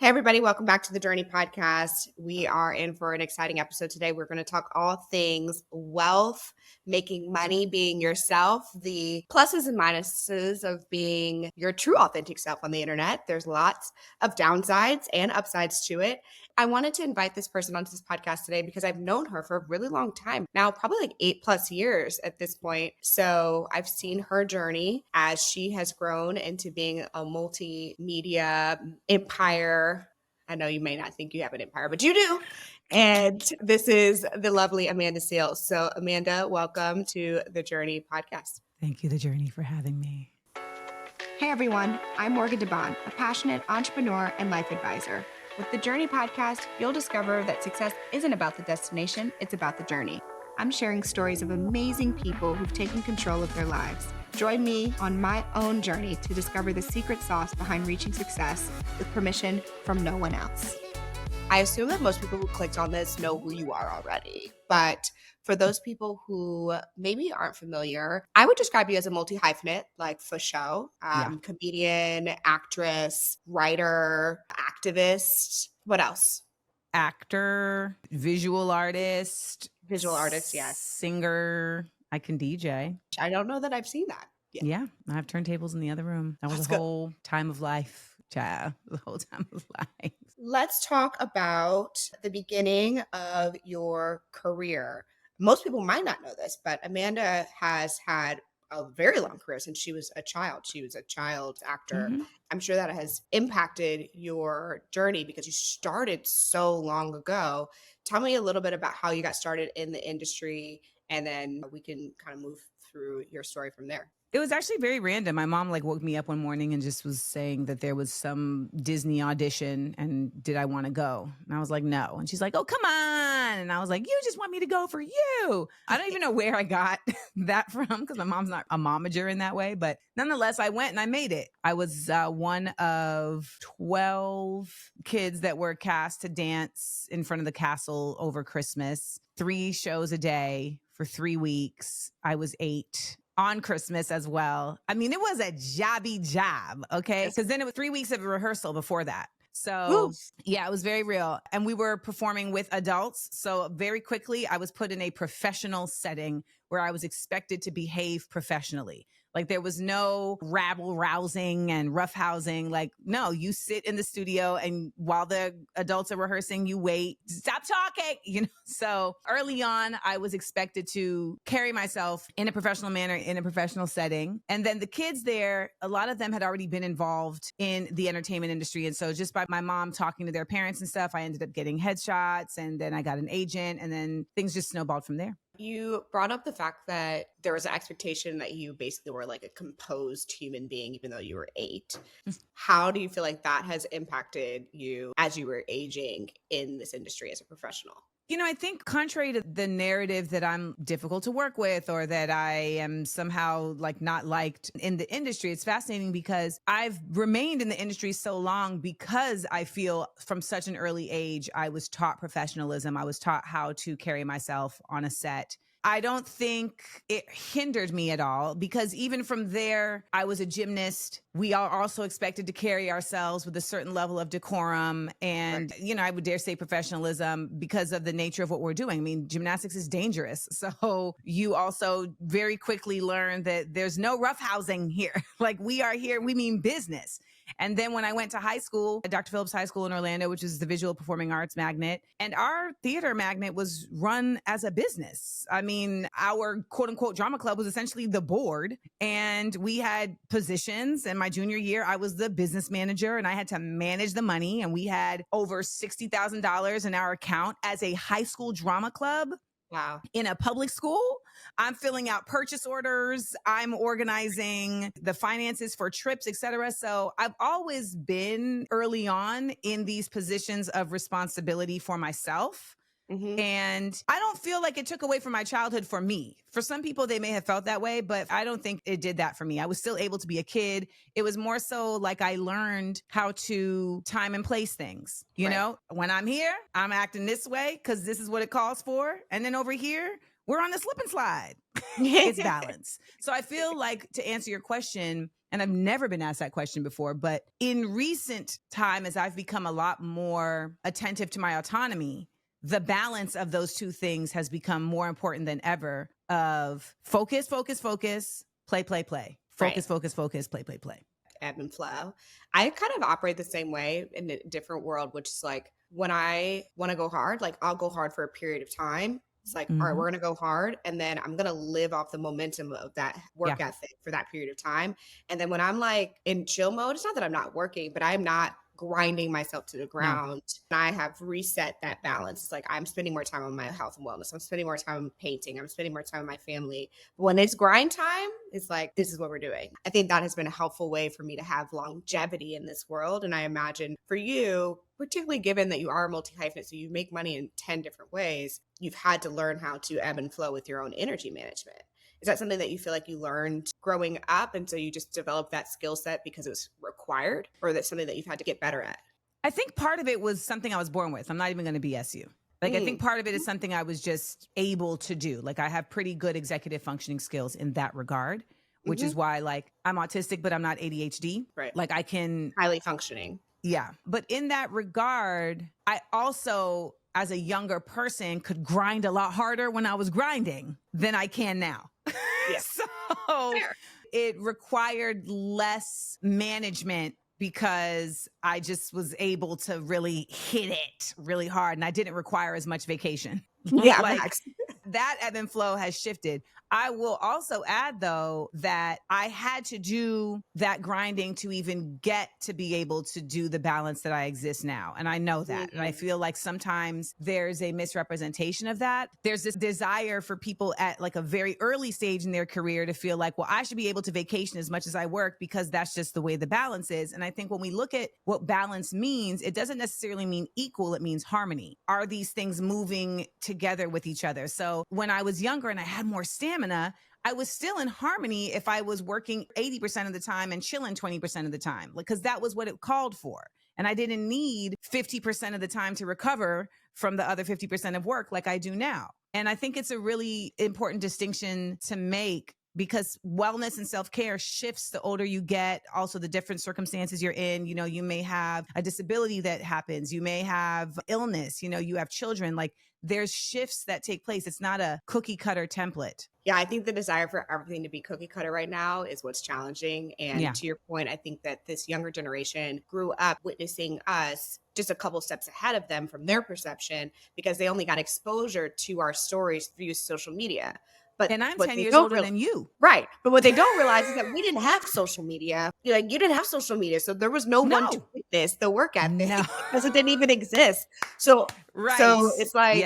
Hey, everybody, welcome back to the Journey Podcast. We are in for an exciting episode today. We're going to talk all things wealth, making money, being yourself, the pluses and minuses of being your true authentic self on the internet. There's lots of downsides and upsides to it. I wanted to invite this person onto this podcast today because I've known her for a really long time now, probably like 8+ years at this point. So I've seen her journey as she has grown into being a multimedia empire. I know you may not think you have an empire, but you do. And this is the lovely Amanda Seales. So Amanda, welcome to the Journey Podcast. Thank you, The Journey, for having me. Hey everyone, I'm Morgan DeBaun, a passionate entrepreneur and life advisor. With the Journey Podcast, you'll discover that success isn't about the destination, it's about the journey. I'm sharing stories of amazing people who've taken control of their lives. Join me on my own journey to discover the secret sauce behind reaching success with permission from no one else. I assume that most people who clicked on this know who you are already, but for those people who maybe aren't familiar, I would describe you as a multi-hyphenate, like for show, comedian, actress, writer, activist. What else? Actor, visual artist. Visual artist, yes. Singer. I can DJ. I don't know that I've seen that. Yeah, I have turntables in the other room. That was That's a good. whole time of life, child. The whole time of life. Let's talk about the beginning of your career. Most people might not know this, but Amanda has had a very long career since she was a child. She was a child actor. Mhm. I'm sure that has impacted your journey because you started so long ago. Tell me a little bit about how you got started in the industry, and then we can kind of move through your story from there. It was actually very random. My mom woke me up one morning and just was saying that there was some Disney audition and did I want to go? And I was like, no. And she's like, oh, come on. And I was like, you just want me to go for you. I don't even know where I got that from because my mom's not a momager in that way. But nonetheless, I went and I made it. I was one of 12 kids that were cast to dance in front of the castle over Christmas, 3 shows a day for 3 weeks. I was 8. On Christmas as well. I mean, it was a jobby job, okay? Because then it was 3 weeks of rehearsal before that. So yeah, it was very real. And we were performing with adults. So very quickly, I was put in a professional setting where I was expected to behave professionally. Like there was no rabble rousing and roughhousing. Like, no, you sit in the studio and while the adults are rehearsing, you wait, stop talking, So early on, I was expected to carry myself in a professional manner, in a professional setting. And then the kids there, a lot of them had already been involved in the entertainment industry. And so just by my mom talking to their parents and stuff, I ended up getting headshots and then I got an agent and then things just snowballed from there. You brought up the fact that there was an expectation that you basically were like a composed human being, even though you were 8. How do you feel like that has impacted you as you were aging in this industry as a professional? I think contrary to the narrative that I'm difficult to work with or that I am somehow not liked in the industry, it's fascinating because I've remained in the industry so long because I feel from such an early age, I was taught professionalism. I was taught how to carry myself on a set. I don't think it hindered me at all because even from there, I was a gymnast. We are also expected to carry ourselves with a certain level of decorum and, I would dare say professionalism because of the nature of what we're doing. I mean, gymnastics is dangerous. So you also very quickly learn that there's no roughhousing here. We are here, we mean business. And then when I went to high school, Dr. Phillips High School in Orlando, which is the visual performing arts magnet, and our theater magnet was run as a business. I mean, our quote unquote drama club was essentially the board and we had positions. And my junior year, I was the business manager and I had to manage the money. And we had over $60,000 in our account as a high school drama club. Wow. In a public school. I'm filling out purchase orders. I'm organizing the finances for trips, et cetera. So I've always been early on in these positions of responsibility for myself. Mm-hmm. And I don't feel like it took away from my childhood for me. For some people, they may have felt that way, but I don't think it did that for me. I was still able to be a kid. It was more so like I learned how to time and place things. You know, when I'm here, I'm acting this way because this is what it calls for. And then over here, we're on the slip and slide. It's balance. So I feel like, to answer your question, and I've never been asked that question before, but in recent time, as I've become a lot more attentive to my autonomy, the balance of those two things has become more important than ever, of focus, focus, focus, play, play, play. Focus, focus, focus, play, play, play. Ebb and flow. I kind of operate the same way in a different world, which is like when I want to go hard, like I'll go hard for a period of time. It's like, all right, we're going to go hard. And then I'm going to live off the momentum of that work ethic for that period of time. And then when I'm like in chill mode, it's not that I'm not working, but I'm not grinding myself to the ground. And I have reset that balance. It's like I'm spending more time on my health and wellness. I'm spending more time painting. I'm spending more time with my family. But when it's grind time, it's like, this is what we're doing. I think that has been a helpful way for me to have longevity in this world. And I imagine for you, particularly given that you are multi-hyphenate, so you make money in 10 different ways, you've had to learn how to ebb and flow with your own energy management. Is that something that you feel like you learned growing up, and so you just developed that skill set because it was required, or that's something that you've had to get better at? I think part of it was something I was born with. I'm not even going to BS you. Like, I think part of it is something I was just able to do. Like, I have pretty good executive functioning skills in that regard, which is why, like, I'm autistic, but I'm not ADHD. Right. Like, I can... highly functioning. Yeah. But in that regard, I also, as a younger person, could grind a lot harder when I was grinding than I can now. So it required less management because I just was able to really hit it really hard, and I didn't require as much vacation. Yeah, like, that ebb and flow has shifted. I will also add, though, that I had to do that grinding to even get to be able to do the balance that I exist now. And I know that. And I feel like sometimes there's a misrepresentation of that. There's this desire for people at like a very early stage in their career to feel like, well, I should be able to vacation as much as I work because that's just the way the balance is. And I think when we look at what balance means, it doesn't necessarily mean equal. It means harmony. Are these things moving together with each other? So when I was younger and I had more stamina, I was still in harmony if I was working 80% of the time and chilling 20% of the time, because that was what it called for. And I didn't need 50% of the time to recover from the other 50% of work like I do now. And I think it's a really important distinction to make, because wellness and self-care shifts the older you get. Also, the different circumstances you're in. You know, you may have a disability that happens. You may have illness. You know, you have children. Like, there's shifts that take place. It's not a cookie cutter template. Yeah, I think the desire for everything to be cookie cutter right now is what's challenging. And to your point, I think that this younger generation grew up witnessing us just a couple steps ahead of them from their perception, because they only got exposure to our stories through social media. And I'm 10 years older than you. Right. But what they don't realize is that we didn't have social media. Like, you didn't have social media. So there was no one to witness the work ethic because it didn't even exist. So, so it's like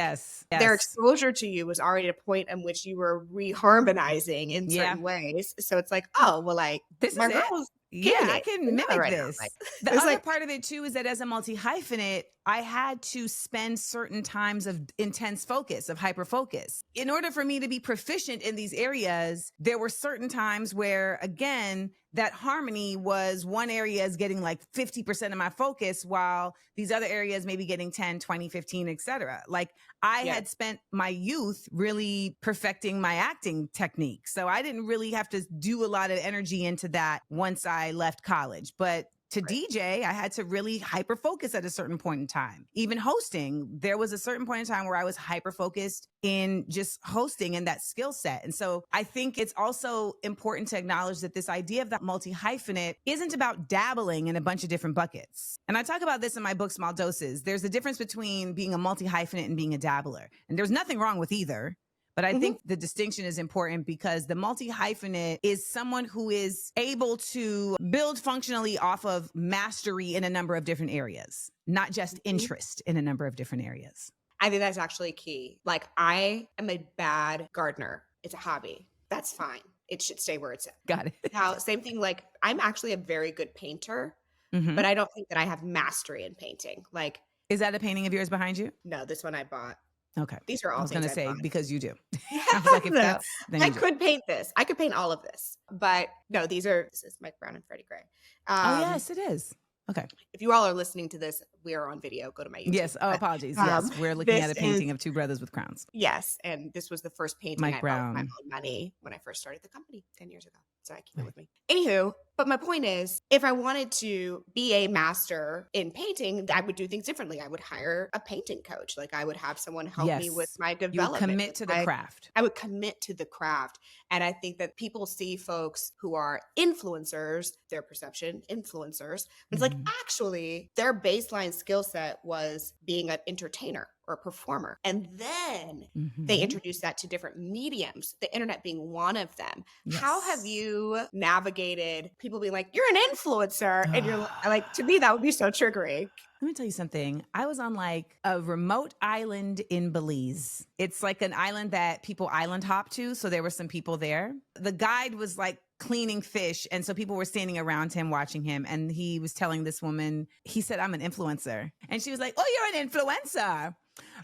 their exposure to you was already at a point in which you were reharmonizing in certain ways. So it's like, oh, well, like, this my is girl's I can mimic right this. like, the other part of it too is that as a multi-hyphenate, I had to spend certain times of intense focus, of hyper focus. In order for me to be proficient in these areas, there were certain times where, again, that harmony was one area is getting like 50% of my focus, while these other areas maybe getting 10, 20, 15, etc. Like, I had spent my youth really perfecting my acting technique. So I didn't really have to do a lot of energy into that once I left college. But to DJ, I had to really hyper focus at a certain point in time. Even hosting, there was a certain point in time where I was hyper focused in just hosting and that skill set. And so I think it's also important to acknowledge that this idea of that multi-hyphenate isn't about dabbling in a bunch of different buckets. And I talk about this in my book, Small Doses. There's a difference between being a multi-hyphenate and being a dabbler. And there's nothing wrong with either. But I think the distinction is important, because the multi-hyphenate is someone who is able to build functionally off of mastery in a number of different areas, not just interest in a number of different areas. I think that's actually key. Like, I am a bad gardener. It's a hobby. That's fine. It should stay where it's at. Got it. Now, same thing, like, I'm actually a very good painter, but I don't think that I have mastery in painting. Like, is that a painting of yours behind you? No, this one I bought. Okay. These are all things I was going to say, because you do. Yeah, I was like, if that's, then I could paint this. I could paint all of this. But no, this is Mike Brown and Freddie Gray. Oh, yes, it is. Okay. If you all are listening to this, we are on video. Go to my YouTube. Yes. Oh, But, apologies. Yes. We're looking this at a is painting of two brothers with crowns. yes, and this was the first painting Mike I bought with my Brown. own money when I first started the company 10 years ago. So I keep it with me. Anywho, but my point is, if I wanted to be a master in painting, I would do things differently. I would hire a painting coach. Like I would have someone help me with Yes. my You would development. commit to the craft. I would commit to the craft. And I think that people see folks who are influencers, their perception, influencers. It's like actually their baseline skill set was being an entertainer or a performer. And then they introduce that to different mediums, the internet being one of them. Yes. How have you navigated people being like, you're an influencer? And you're like, to me, that would be so triggering. Let me tell you something. I was on like a remote island in Belize. It's like an island that people island hop to. So there were some people there. The guide was like cleaning fish. And so people were standing around him watching him. And he was telling this woman, he said, I'm an influencer. And she was like, oh, you're an influencer.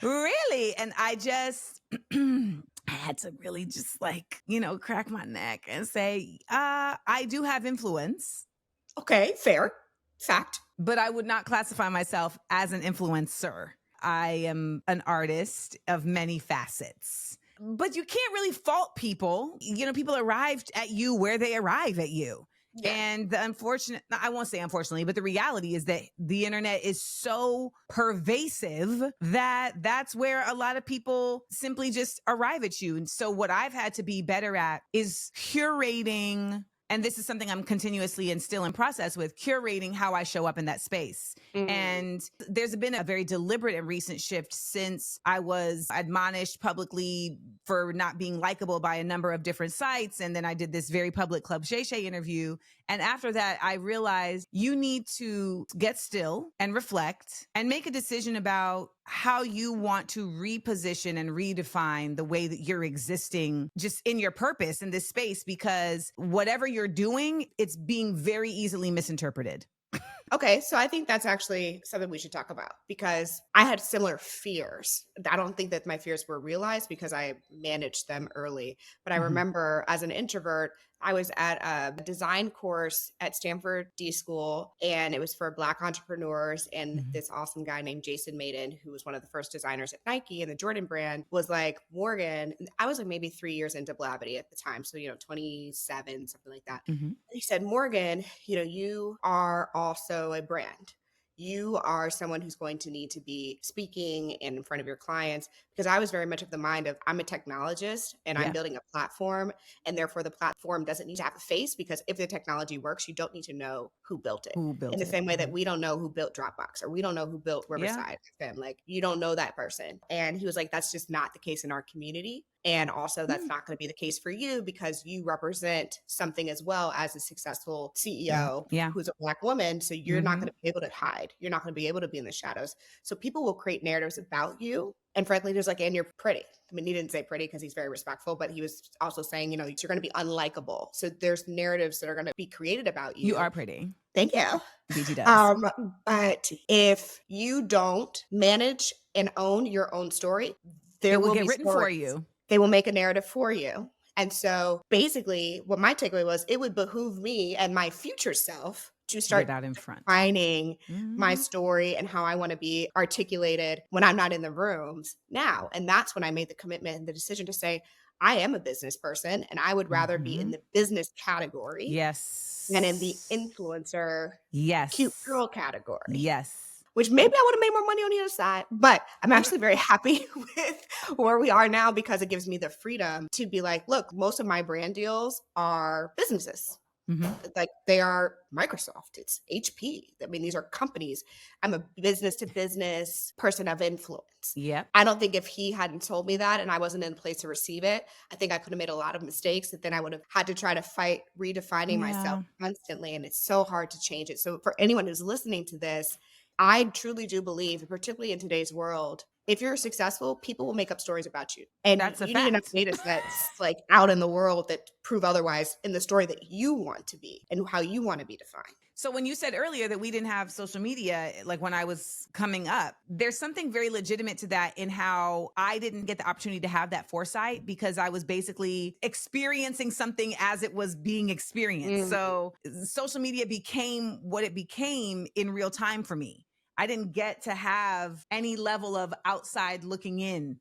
Really? And I just, I had to really just like, crack my neck and say, I do have influence. Okay, fair. Fact. But I would not classify myself as an influencer. I am an artist of many facets. But you can't really fault people. People arrived at you where they arrive at you. Yeah. And I won't say unfortunately, but the reality is that the internet is so pervasive that that's where a lot of people simply just arrive at you. And so what I've had to be better at is curating. And this is something I'm continuously and still in process with, curating how I show up in that space. And there's been a very deliberate and recent shift since I was admonished publicly for not being likable by a number of different sites. And then I did this very public Club Shay Shay interview. And after that, I realized you need to get still and reflect and make a decision about how you want to reposition and redefine the way that you're existing just in your purpose in this space, because whatever you're doing, it's being very easily misinterpreted. Okay, so I think that's actually something we should talk about because I had similar fears. I don't think that my fears were realized because I managed them early. But I remember as an introvert, I was at a design course at Stanford D School, and it was for Black entrepreneurs. And this awesome guy named Jason Maiden, who was one of the first designers at Nike and the Jordan brand, was like, Morgan, I was like maybe 3 years into Blavity at the time. So, 27, something like that. He said, Morgan, you are also a brand. You are someone who's going to need to be speaking in front of your clients, because I was very much of the mind of I'm a technologist and I'm building a platform, and therefore the platform doesn't need to have a face, because if the technology works, you don't need to know who built it. In the same way that we don't know who built Dropbox or we don't know who built Riverside. Like you don't know that person. And he was like, that's just not the case in our community. And also that's not going to be the case for you because you represent something as well as a successful CEO who's a Black woman. So you're not going to be able to hide. You're not going to be able to be in the shadows. So people will create narratives about you. And frankly, there's like, and you're pretty. I mean, he didn't say pretty because he's very respectful, but he was also saying, you're going to be unlikable. So there's narratives that are going to be created about you. You are pretty. Thank you. BG does. But if you don't manage and own your own story, it will get written for you. They will make a narrative for you. And so basically what my takeaway was, it would behoove me and my future self to start out in front, defining my story and how I want to be articulated when I'm not in the rooms now. And that's when I made the commitment and the decision to say, I am a business person and I would rather be in the business category. Than in the influencer cute girl category. Which maybe I would have made more money on the other side. But I'm actually very happy with where we are now because it gives me the freedom to be like, look, most of my brand deals are businesses. Like they are Microsoft, it's HP. I mean, these are companies. I'm a business to business person of influence. I don't think if he hadn't told me that and I wasn't in a place to receive it, I think I could have made a lot of mistakes that then I would have had to try to fight redefining myself constantly. And it's so hard to change it. So for anyone who's listening to this, I truly do believe, particularly in today's world, if you're successful, people will make up stories about you. And that's a you fact. need enough data sets like out in the world that prove otherwise in the story that you want to be and how you want to be defined. So when you said earlier that we didn't have social media, like when I was coming up, there's something very legitimate to that in how I didn't get the opportunity to have that foresight because I was basically experiencing something as it was being experienced. So social media became what it became in real time for me. I didn't get to have any level of outside looking in.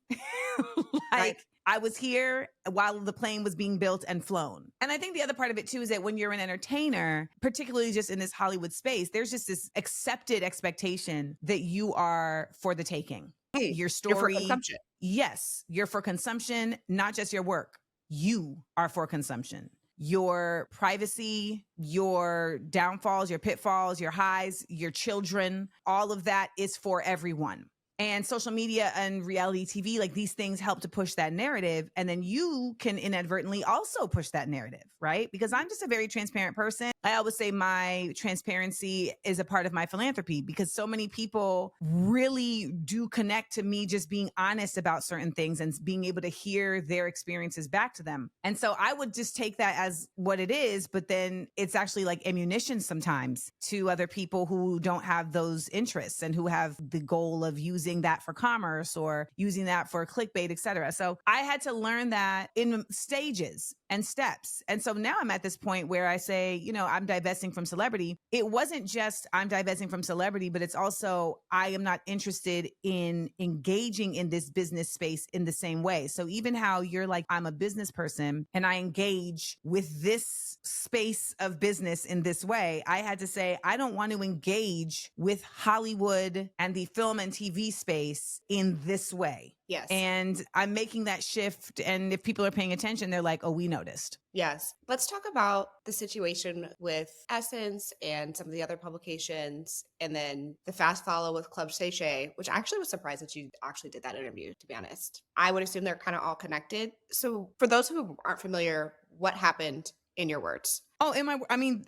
Right. I was here while the plane was being built and flown. And I think the other part of it too is that when you're an entertainer, particularly just in this Hollywood space, there's just this accepted expectation that you are for the taking. Hey, Your you're for story, consumption. yes, you're for consumption, not just your work. You are for consumption. Your privacy, your downfalls, your pitfalls, your highs, your children, all of that is for everyone. And social media and reality TV, like these things help to push that narrative. And then you can inadvertently also push that narrative, right? Because I'm just a very transparent person. I always say my transparency is a part of my philanthropy because so many people really do connect to me just being honest about certain things and being able to hear their experiences back to them. And so I would just take that as what it is, but then it's actually like ammunition sometimes to other people who don't have those interests and who have the goal of using that for commerce or using that for clickbait, et cetera. So I had to learn that in stages and steps. And so now I'm at this point where I say, you know, I'm divesting from celebrity. It wasn't just I'm divesting from celebrity, but it's also I am not interested in engaging in this business space in the same way. So even how you're like, I'm a business person and I engage with this space of business in this way, I had to say, I don't want to engage with Hollywood and the film and TV space in this way. Yes. And I'm making that shift. And if people are paying attention, they're like, oh, we noticed. Yes. Let's talk about the situation with Essence and some of the other publications, and then the fast follow with Club Shay Shay, which I actually was surprised that you actually did that interview, to be honest. I would assume they're kind of all connected. So for those who aren't familiar, what happened in your words? Oh,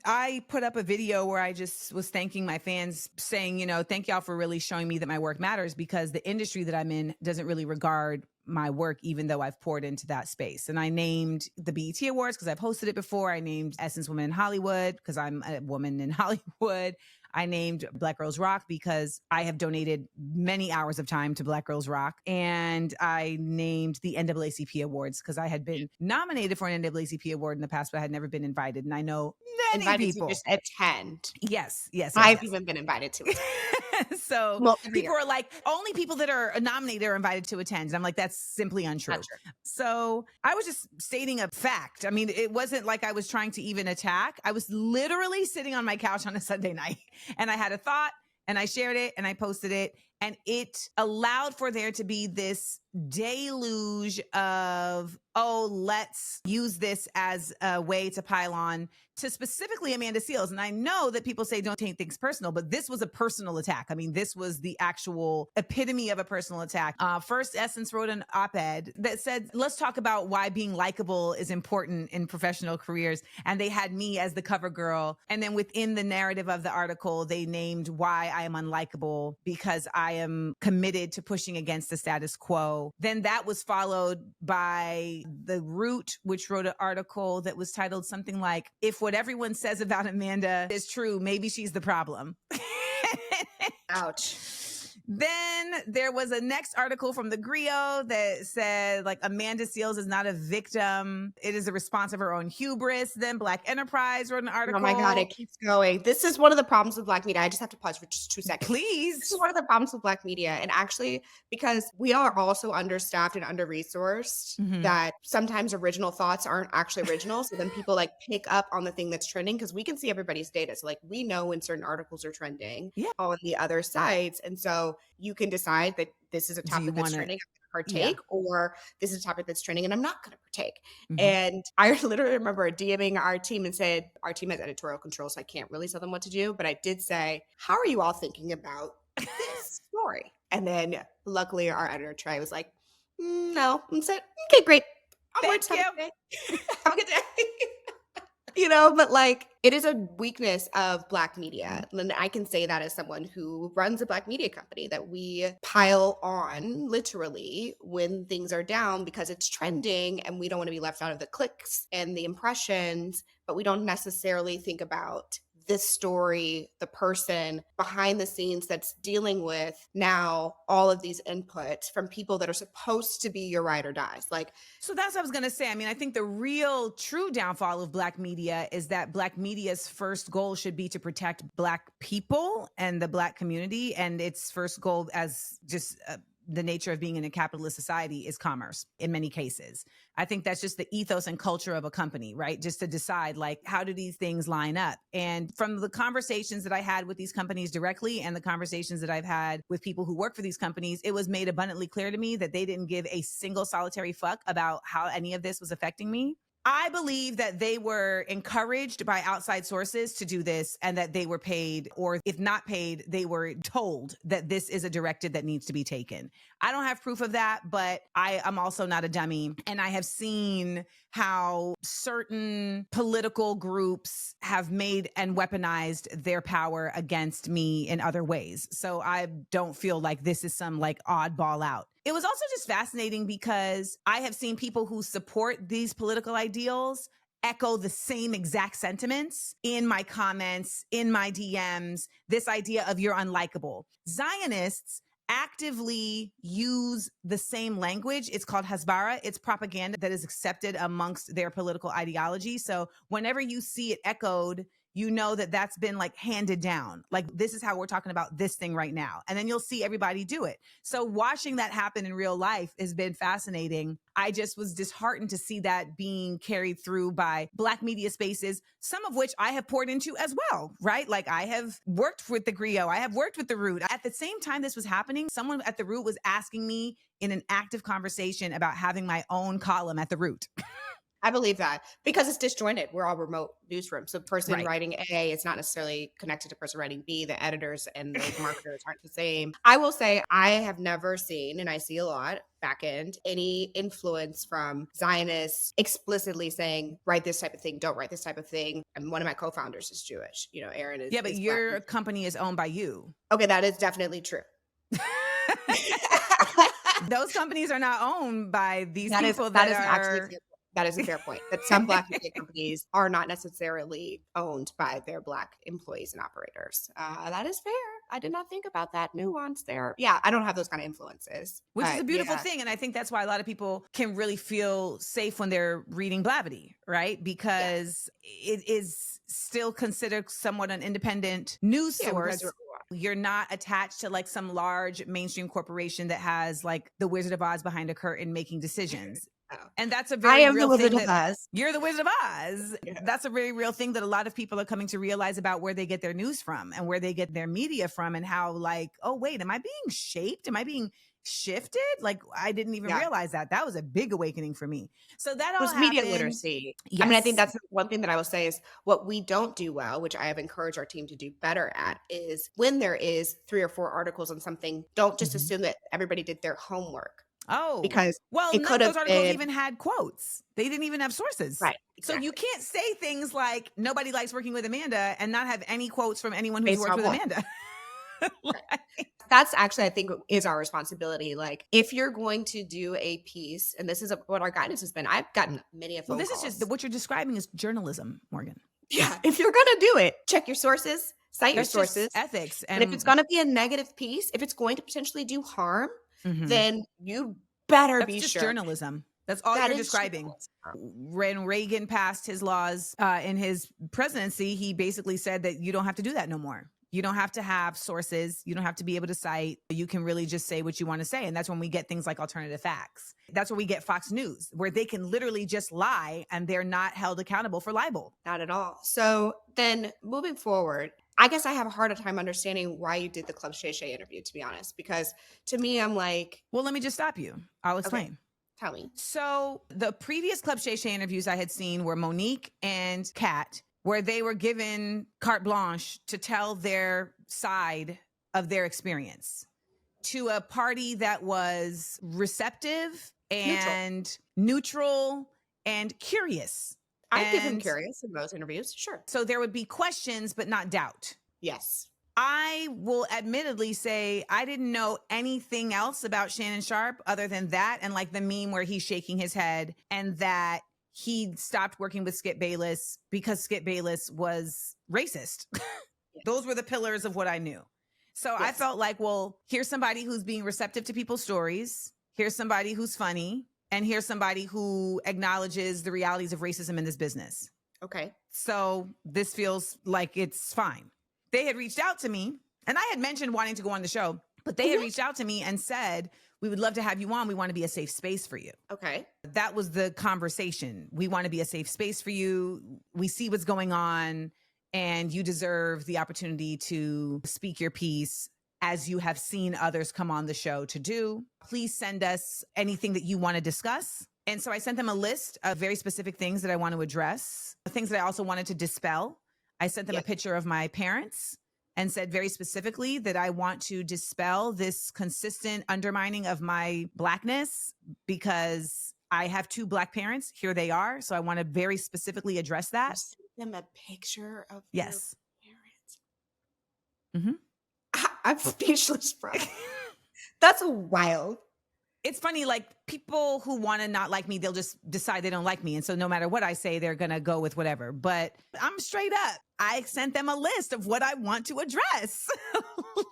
I put up a video where I just was thanking my fans saying, you know, thank y'all for really showing me that my work matters because the industry that I'm in doesn't really regard my work, even though I've poured into that space. And I named the BET Awards because I've hosted it before. I named Essence Women in Hollywood because I'm a woman in Hollywood. I named Black Girls Rock because I have donated many hours of time to Black Girls Rock. And I named the NAACP Awards because I had been nominated for an NAACP award in the past, but I had never been invited. And I know many Invited people. to just attend. Yes. I've even been invited to attend. So Multiple people years. are like, only people that are nominated are invited to attend. And I'm like, that's simply untrue. Not true. So I was just stating a fact. I mean, it wasn't like I was trying to even attack. I was literally sitting on my couch on a Sunday night and I had a thought and I shared it and I posted it. And it allowed for there to be this deluge of, oh, let's use this as a way to pile on to specifically Amanda Seales. And I know that people say don't take things personal, but this was a personal attack. I mean, this was the actual epitome of a personal attack. First, Essence wrote an op-ed that said, let's talk about why being likable is important in professional careers. And they had me as the cover girl. And then within the narrative of the article, they named why I am unlikable because I am committed to pushing against the status quo. Then that was followed by The Root, which wrote an article that was titled something like, if what everyone says about Amanda is true, maybe she's the problem. Ouch. Then there was a next article from the Griot that said, like, Amanda Seales is not a victim. It is a response of her own hubris. Then Black Enterprise wrote an article. Oh my God, it keeps going. This is one of the problems with Black media. I just have to pause for just 2 seconds. Please. This is one of the problems with Black media. And actually, because we are also understaffed and under-resourced, that sometimes original thoughts aren't actually original. So then people like pick up on the thing that's trending because we can see everybody's data. So like we know when certain articles are trending on the other sites. And so you can decide that this is a topic that's trending, I'm going to partake, or this is a topic that's trending and I'm not going to partake. And I literally remember DMing our team and said, our team has editorial control, so I can't really tell them what to do. But I did say, how are you all thinking about this story? And then luckily our editor, Trey, was like, no. And said, okay, great. Thank you. Have a good day. You know, but like it is a weakness of Black media. And I can say that as someone who runs a Black media company, that we pile on literally when things are down because it's trending and we don't want to be left out of the clicks and the impressions, but we don't necessarily think about this story, the person behind the scenes that's dealing with now all of these inputs from people that are supposed to be your ride or dies. Like, so that's what I was going to say. I mean, I think the real true downfall of Black media is that Black media's first goal should be to protect Black people and the Black community. And its first goal, as just the nature of being in a capitalist society, is commerce in many cases. I think that's just the ethos and culture of a company, right? Just to decide, like, how do these things line up? And from the conversations that I had with these companies directly and the conversations that I've had with people who work for these companies, it was made abundantly clear to me that they didn't give a single solitary fuck about how any of this was affecting me. I believe that they were encouraged by outside sources to do this, and that they were paid, or if not paid, they were told that this is a directive that needs to be taken. I don't have proof of that, but I am also not a dummy. And I have seen how certain political groups have made and weaponized their power against me in other ways. So I don't feel like this is some like oddball out. It was also just fascinating because I have seen people who support these political ideals echo the same exact sentiments in my comments, in my DMs, this idea of you're unlikable. Zionists actively use the same language. It's called hasbara. It's propaganda that is accepted amongst their political ideology. So whenever you see it echoed, you know that that's been like handed down. Like, this is how we're talking about this thing right now. And then you'll see everybody do it. So watching that happen in real life has been fascinating. I just was disheartened to see that being carried through by Black media spaces, some of which I have poured into as well, right? Like, I have worked with the Griot. I have worked with the Root. At the same time this was happening, someone at the Root was asking me in an active conversation about having my own column at the Root. I believe that because it's disjointed. We're all remote newsrooms. So the person Right. writing A is not necessarily connected to the person writing B. The editors and the marketers aren't the same. I will say I have never seen, and I see a lot back end, any influence from Zionists explicitly saying, write this type of thing, don't write this type of thing. And one of my co-founders is Jewish. You know, Aaron is. Yeah, but is your Black. company is owned by you. Okay, that is definitely true. Those companies are not owned by these That people is that actually are. that is a fair point. That some Black media companies are not necessarily owned by their Black employees and operators. That is fair. I did not think about that nuance there. Yeah, I don't have those kind of influences. Which is a beautiful yeah. thing. And I think that's why a lot of people can really feel safe when they're reading Blavity, right? Because it is still considered somewhat an independent news source. You're not attached to like some large mainstream corporation that has like the Wizard of Oz behind a curtain making decisions. Oh. And that's a very real thing. You're the Wizard of Oz. Yeah. That's a very real thing that a lot of people are coming to realize about where they get their news from and where they get their media from, and how like, oh wait, am I being shaped? Am I being shifted? Like, I didn't even realize that. That was a big awakening for me. So that all was media literacy. Yes. I mean, I think that's one thing that I will say is what we don't do well, which I have encouraged our team to do better at, is when there is 3 or 4 articles on something, don't just assume that everybody did their homework. Oh, because none of those articles even had quotes. They didn't even have sources. Right. Exactly. So you can't say things like nobody likes working with Amanda and not have any quotes from anyone who's worked with Amanda. That's actually, I think, is our responsibility. Like, if you're going to do a piece, and this is what our guidance has been, I've gotten many phone calls. This is just what you're describing is journalism, Morgan. Yeah. If you're going to do it, check your sources, cite your sources. Ethics. And if it's going to be a negative piece, if it's going to potentially do harm, then you better be just sure. Journalism. That's all you're describing. When Reagan passed his laws in his presidency, he basically said that you don't have to do that no more. You don't have to have sources. You don't have to be able to cite. You can really just say what you want to say. And that's when we get things like alternative facts. That's where we get Fox News, where they can literally just lie and they're not held accountable for libel. Not at all. So then moving forward, I guess I have a harder time understanding why you did the Club Shay Shay interview, to be honest, because to me, I'm like... Well, let me just stop you. I'll explain. Okay. Tell me. So the previous Club Shay Shay interviews I had seen were Monique and Kat, where they were given carte blanche to tell their side of their experience to a party that was receptive and neutral and curious. I've given curious in those interviews, sure. So there would be questions, but not doubt. Yes. I will admittedly say I didn't know anything else about Shannon Sharpe other than that and like the meme where he's shaking his head and that he stopped working with Skip Bayless because Skip Bayless was racist. Yes. Those were the pillars of what I knew. So I felt like, well, here's somebody who's being receptive to people's stories. Here's somebody who's funny. And here's somebody who acknowledges the realities of racism in this business. Okay. So this feels like it's fine. They had reached out to me, and I had mentioned wanting to go on the show, but they had reached out to me and said, we would love to have you on. We want to be a safe space for you. Okay. That was the conversation. We want to be a safe space for you. We see what's going on, and you deserve the opportunity to speak your piece as you have seen others come on the show to do. Please send us anything that you want to discuss. And so I sent them a list of very specific things that I want to address, things that I also wanted to dispel. I sent them a picture of my parents and said very specifically that I want to dispel this consistent undermining of my Blackness because I have 2 Black parents. Here they are. So I want to very specifically address that. You sent them a picture of yes. your parents. Mm-hmm. I'm speechless, bro. That's wild. It's funny, like people who want to not like me, they'll just decide they don't like me. And so no matter what I say, they're going to go with whatever. But I'm straight up. I sent them a list of what I want to address.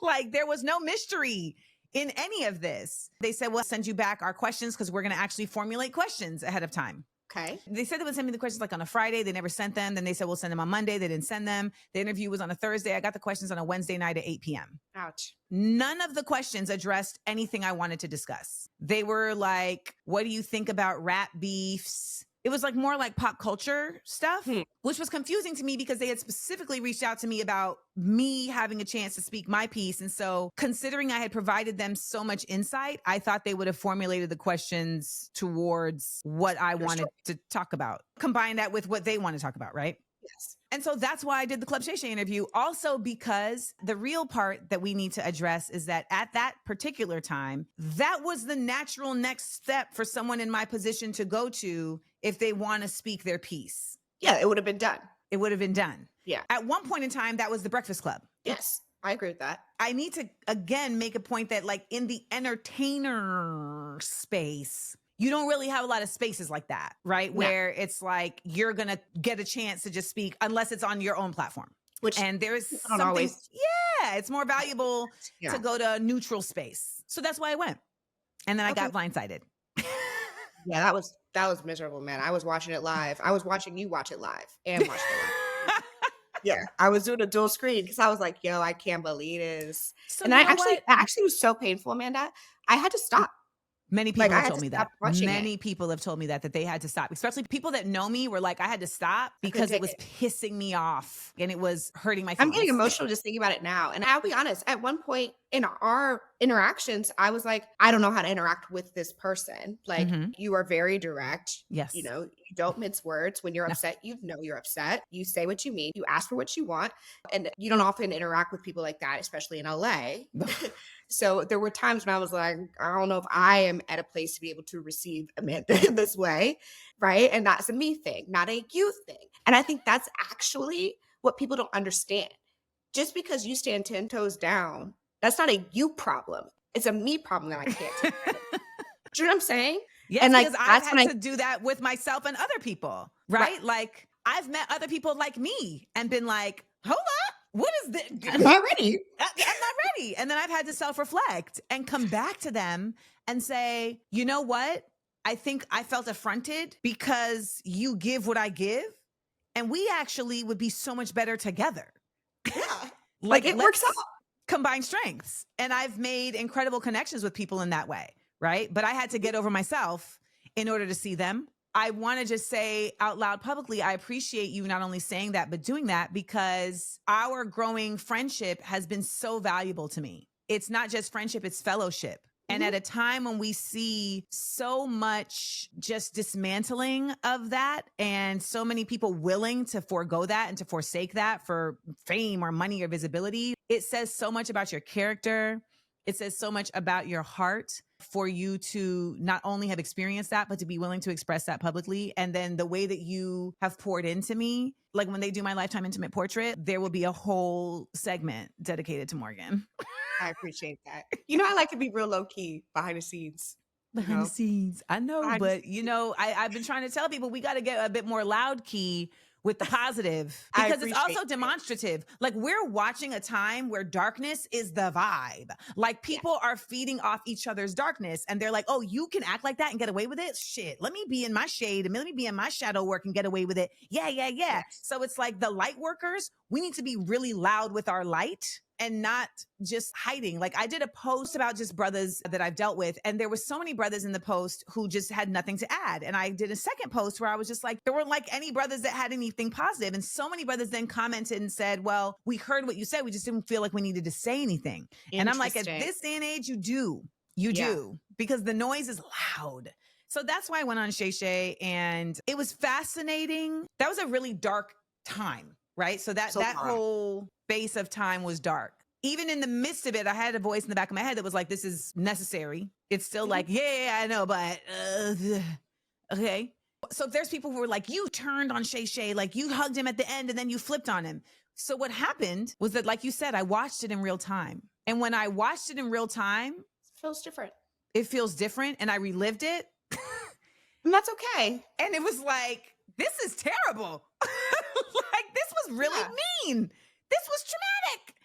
Like there was no mystery in any of this. They said, we'll send you back our questions because we're going to actually formulate questions ahead of time. Okay. They said they would send me the questions like on a Friday. They never sent them. Then they said, we'll send them on Monday. They didn't send them. The interview was on a Thursday. I got the questions on a Wednesday night at 8 p.m. Ouch. None of the questions addressed anything I wanted to discuss. They were like, what do you think about rap beefs? It was like more like pop culture stuff, which was confusing to me because they had specifically reached out to me about me having a chance to speak my piece. And so considering I had provided them so much insight, I thought they would have formulated the questions towards what I wanted to talk about. Combine that with what they want to talk about, right? Yes. And so that's why I did the Club Shay Shay interview. Also because the real part that we need to address is that at that particular time, that was the natural next step for someone in my position to go to if they want to speak their piece. Yeah, it would have been done. It would have been done. Yeah. At one point in time, that was the Breakfast Club. Yes, I agree with that. I need to, again, make a point that like in the entertainer space, you don't really have a lot of spaces like that, right? No. Where it's like, you're going to get a chance to just speak unless it's on your own platform. And there's something, always. Yeah, it's more valuable to go to a neutral space. So that's why I went. And then I got blindsided. Yeah, that was miserable, man. I was watching it live. I was watching you watch it live and watching it live. Yeah, I was doing a dual screen because I was like, yo, I can't believe this. So and I actually was so painful, Amanda. I had to stop. Many people have told me that. Many people have told me that they had to stop, especially people that know me were like, I had to stop because it was pissing me off and it was hurting my feelings. I'm getting emotional just thinking about it now. And I'll be honest, at one point in our interactions, I was like, I don't know how to interact with this person. Like you are very direct. Yes. You know, you don't mince words. When you're upset, you know you're upset. You say what you mean. You ask for what you want. And you don't often interact with people like that, especially in LA. So there were times when I was like, I don't know if I am at a place to be able to receive Amanda in this way, right? And that's a me thing, not a you thing. And I think that's actually what people don't understand. Just because you stand 10 toes down, that's not a you problem. It's a me problem that I can't take care of. Do you know what I'm saying? Yes, and like because I've had to do that with myself and other people, right? Like I've met other people like me and been like, hold up. What is this? I'm not ready. I'm not ready. And then I've had to self-reflect and come back to them and say, you know what? I think I felt affronted because you give what I give. And we actually would be so much better together. Yeah. like it works out. Combine strengths. And I've made incredible connections with people in that way. Right. But I had to get over myself in order to see them. I want to just say out loud publicly, I appreciate you not only saying that, but doing that because our growing friendship has been so valuable to me. It's not just friendship, it's fellowship. And at a time when we see so much just dismantling of that and so many people willing to forego that and to forsake that for fame or money or visibility, it says so much about your character. It says so much about your heart for you to not only have experienced that, but to be willing to express that publicly. And then the way that you have poured into me, like when they do my Lifetime Intimate Portrait, there will be a whole segment dedicated to Morgan. I appreciate that. You know, I like to be real low key behind the scenes. Behind the scenes. I know, but you know, I've been trying to tell people we got to get a bit more loud key with the positive I because it's also appreciate it. demonstrative. Like we're watching a time where darkness is the vibe. Like people are feeding off each other's darkness and they're like, oh, you can act like that and get away with it? Shit, let me be in my shade and let me be in my shadow work and get away with it. Yeah. Yes. So it's like the light workers, we need to be really loud with our light and not just hiding. Like I did a post about just brothers that I've dealt with, and there were so many brothers in the post who just had nothing to add. And I did a second post where I was just like, there weren't like any brothers that had anything positive. And so many brothers then commented and said, well, we heard what you said. We just didn't feel like we needed to say anything. And I'm like, at this day and age, you do, because the noise is loud. So that's why I went on Shay Shay, and it was fascinating. That was a really dark time, right? So that whole space of time was dark. Even in the midst of it, I had a voice in the back of my head that was like, this is necessary. It's still like, yeah, I know, but okay. So there's people who were like, you turned on Shay Shay, like you hugged him at the end and then you flipped on him. So what happened was that, like you said, I watched it in real time. And when I watched it in real time, it feels different. And I relived it. And that's okay. And it was like, this is terrible. Like this was really mean. This was traumatic.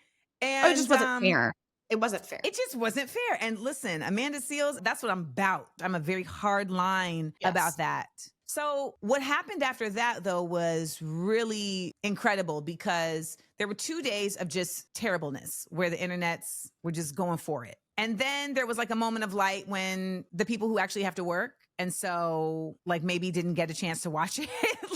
And it just wasn't fair. It wasn't fair. It just wasn't fair. And listen, Amanda Seales, that's what I'm about. I'm a very hard line about that. So what happened after that, though, was really incredible because there were 2 days of just terribleness where the internets were just going for it. And then there was like a moment of light when the people who actually have to work and so like maybe didn't get a chance to watch it,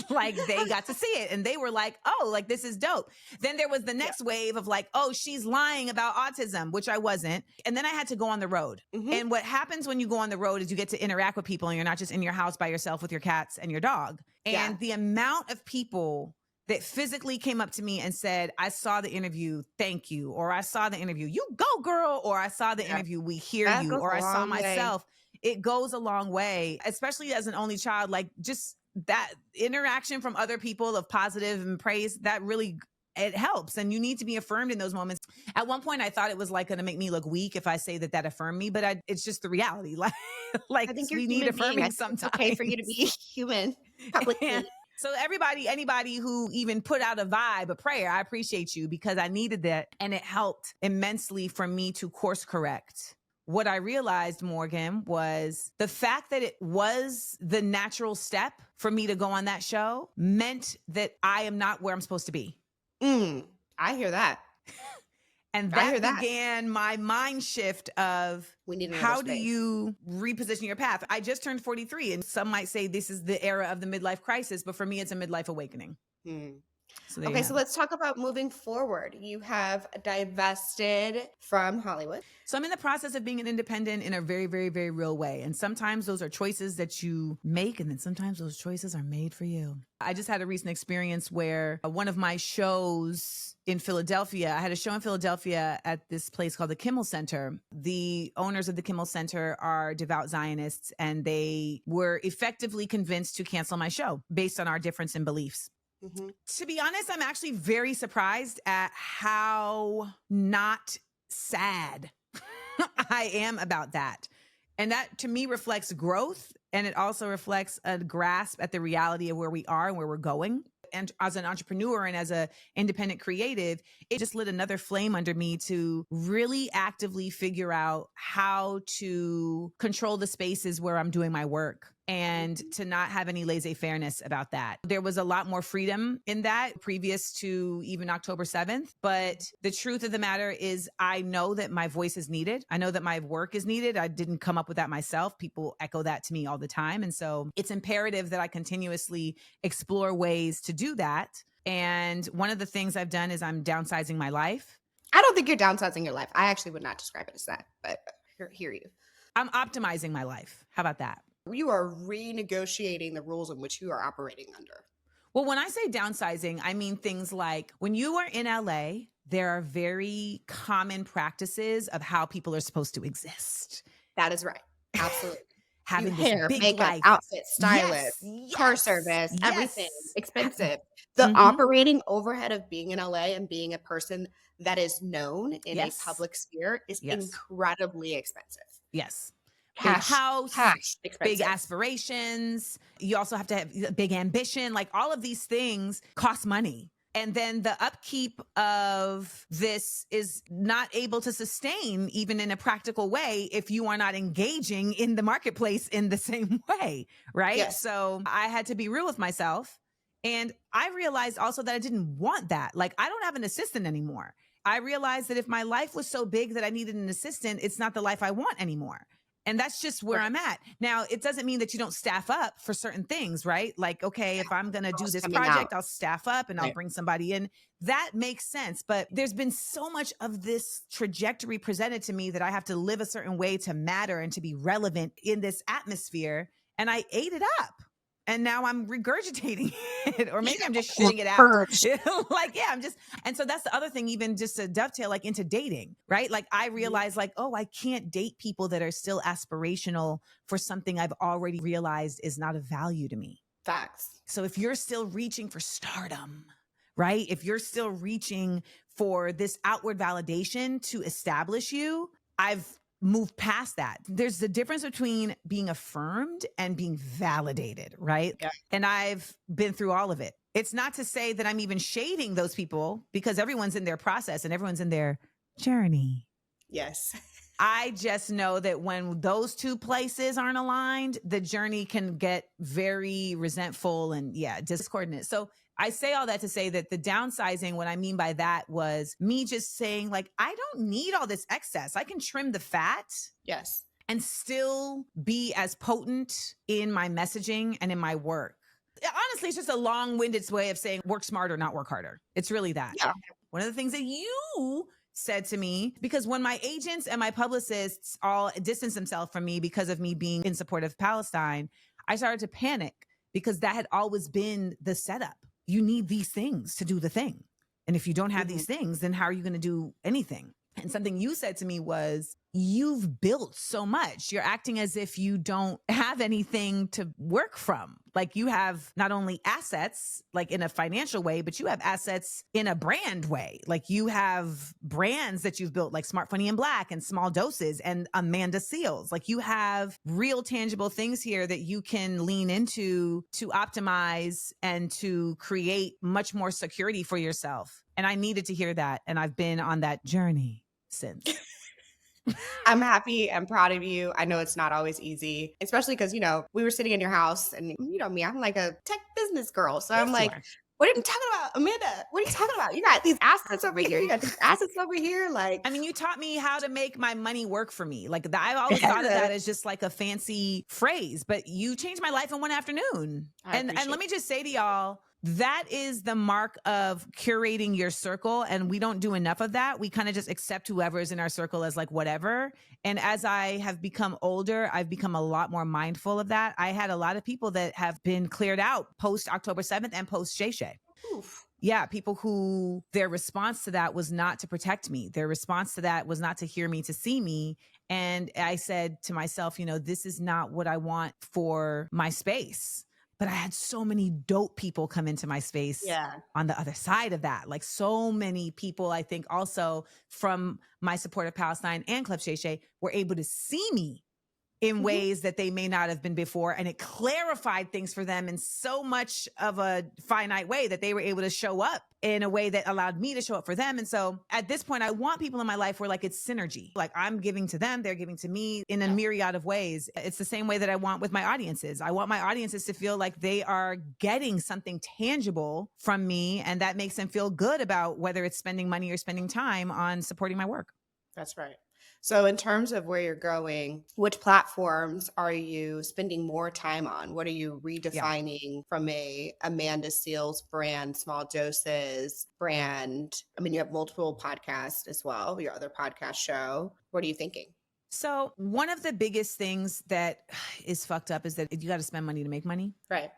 like they got to see it and they were like, oh, like this is dope. Then there was the next wave of like, oh, she's lying about autism, which I wasn't. And then I had to go on the road. And what happens when you go on the road is you get to interact with people and you're not just in your house by yourself with your cats and your dog. And the amount of people that physically came up to me and said, I saw the interview, thank you. Or I saw the interview, you go girl. Or I saw the interview, we hear you. Or I saw myself. It goes a long way, especially as an only child, like just that interaction from other people of positive and praise, that really, it helps. And you need to be affirmed in those moments. At one point, I thought it was like going to make me look weak if I say that affirmed me, but it's just the reality. Like I think we need affirming sometimes. It's okay for you to be human publicly. So anybody who even put out a vibe, a prayer, I appreciate you because I needed that. And it helped immensely for me to course correct. What I realized, Morgan, was the fact that it was the natural step for me to go on that show meant that I am not where I'm supposed to be. I hear that. And that began my mind shift of how do you reposition your path? I just turned 43 and some might say this is the era of the midlife crisis, but for me, it's a midlife awakening. So let's talk about moving forward. You have divested from Hollywood. So I'm in the process of being an independent in a very, very, very real way. And sometimes those are choices that you make, and then sometimes those choices are made for you. I just had a recent experience where one of my shows in Philadelphia, I had a show in Philadelphia at this place called the Kimmel Center. The owners of the Kimmel Center are devout Zionists, and they were effectively convinced to cancel my show based on our difference in beliefs. To be honest, I'm actually very surprised at how not sad I am about that. And that to me reflects growth. And it also reflects a grasp at the reality of where we are and where we're going. And as an entrepreneur and as an independent creative, it just lit another flame under me to really actively figure out how to control the spaces where I'm doing my work and to not have any laissez-fairness about that. There was a lot more freedom in that previous to even October 7th. But the truth of the matter is I know that my voice is needed. I know that my work is needed. I didn't come up with that myself. People echo that to me all the time. And so it's imperative that I continuously explore ways to do that. And one of the things I've done is I'm downsizing my life. I don't think you're downsizing your life. I actually would not describe it as that, but hear you. I'm optimizing my life. How about that? You are renegotiating the rules in which you are operating under. Well, when I say downsizing, I mean things like when you are in LA, there are very common practices of how people are supposed to exist. That is right. Absolutely. Having hair, big makeup, life. outfit, stylist, car service, everything expensive. The operating overhead of being in LA and being a person that is known in a public sphere is incredibly expensive. Yes. big Cash, house, big expensive. aspirations. You also have to have big ambition. Like all of these things cost money. And then the upkeep of this is not able to sustain even in a practical way if you are not engaging in the marketplace in the same way, right? Yes. So I had to be real with myself. And I realized also that I didn't want that. Like I don't have an assistant anymore. I realized that if my life was so big that I needed an assistant, it's not the life I want anymore. And that's just where I'm at. Now, it doesn't mean that you don't staff up for certain things, right? Like, okay, if I'm going to do this project, I'll staff up and I'll bring somebody in. That makes sense. But there's been so much of this trajectory presented to me that I have to live a certain way to matter and to be relevant in this atmosphere. And I ate it up. And now I'm regurgitating it, or maybe I'm just shitting it out. Like, yeah, and so that's the other thing, even just to dovetail like into dating, right? Like I realized like, oh, I can't date people that are still aspirational for something I've already realized is not of value to me. Facts. So if you're still reaching for stardom, right? If you're still reaching for this outward validation to establish you, I've move past that. There's the difference between being affirmed and being validated, right? Yeah. And I've been through all of it. It's not to say that I'm even shading those people because everyone's in their process and everyone's in their journey. Yes. I just know that when those two places aren't aligned, the journey can get very resentful and discordant. So I say all that to say that the downsizing, what I mean by that was me just saying like, I don't need all this excess. I can trim the fat. Yes. And still be as potent in my messaging and in my work. Honestly, it's just a long-winded way of saying work smarter, not work harder. It's really that. Yeah. One of the things that you said to me, because when my agents and my publicists all distanced themselves from me because of me being in support of Palestine, I started to panic because that had always been the setup. You need these things to do the thing. And if you don't have these things, then how are you going to do anything? And something you said to me was, you've built so much. You're acting as if you don't have anything to work from. Like you have not only assets, like in a financial way, but you have assets in a brand way. Like you have brands that you've built like Smart, Funny, and Black and Small Doses and Amanda Seals. Like you have real tangible things here that you can lean into to optimize and to create much more security for yourself. And I needed to hear that. And I've been on that journey since. I'm happy and proud of you. I know it's not always easy, especially because, we were sitting in your house and you know me, I'm like a tech business girl. So I'm like, what are you talking about, Amanda? What are you talking about? You got these assets over here. You got these assets over here. Like, I mean, you taught me how to make my money work for me. Like I always thought of that as just like a fancy phrase, but you changed my life in one afternoon. And let me just say to y'all, that is the mark of curating your circle. And we don't do enough of that. We kind of just accept whoever is in our circle as like whatever. And as I have become older, I've become a lot more mindful of that. I had a lot of people that have been cleared out post October 7th and post Shay Shay. Oof. Yeah, people who their response to that was not to protect me. Their response to that was not to hear me, to see me. And I said to myself, this is not what I want for my space. But I had so many dope people come into my space on the other side of that. Like so many people, I think also from my support of Palestine and Club Shay Shay were able to see me in ways that they may not have been before. And it clarified things for them in so much of a finite way that they were able to show up in a way that allowed me to show up for them. And so at this point, I want people in my life where like it's synergy. Like I'm giving to them, they're giving to me in a myriad of ways. It's the same way that I want with my audiences. I want my audiences to feel like they are getting something tangible from me. And that makes them feel good about whether it's spending money or spending time on supporting my work. That's right. So in terms of where you're going, which platforms are you spending more time on? What are you redefining from a Amanda Seals brand, Small Doses brand? I mean, you have multiple podcasts as well, your other podcast show. What are you thinking? So one of the biggest things that is fucked up is that you got to spend money to make money. Right.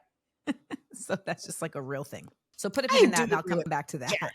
So that's just like a real thing. So put a pin in that and I'll come back to that. Jerry.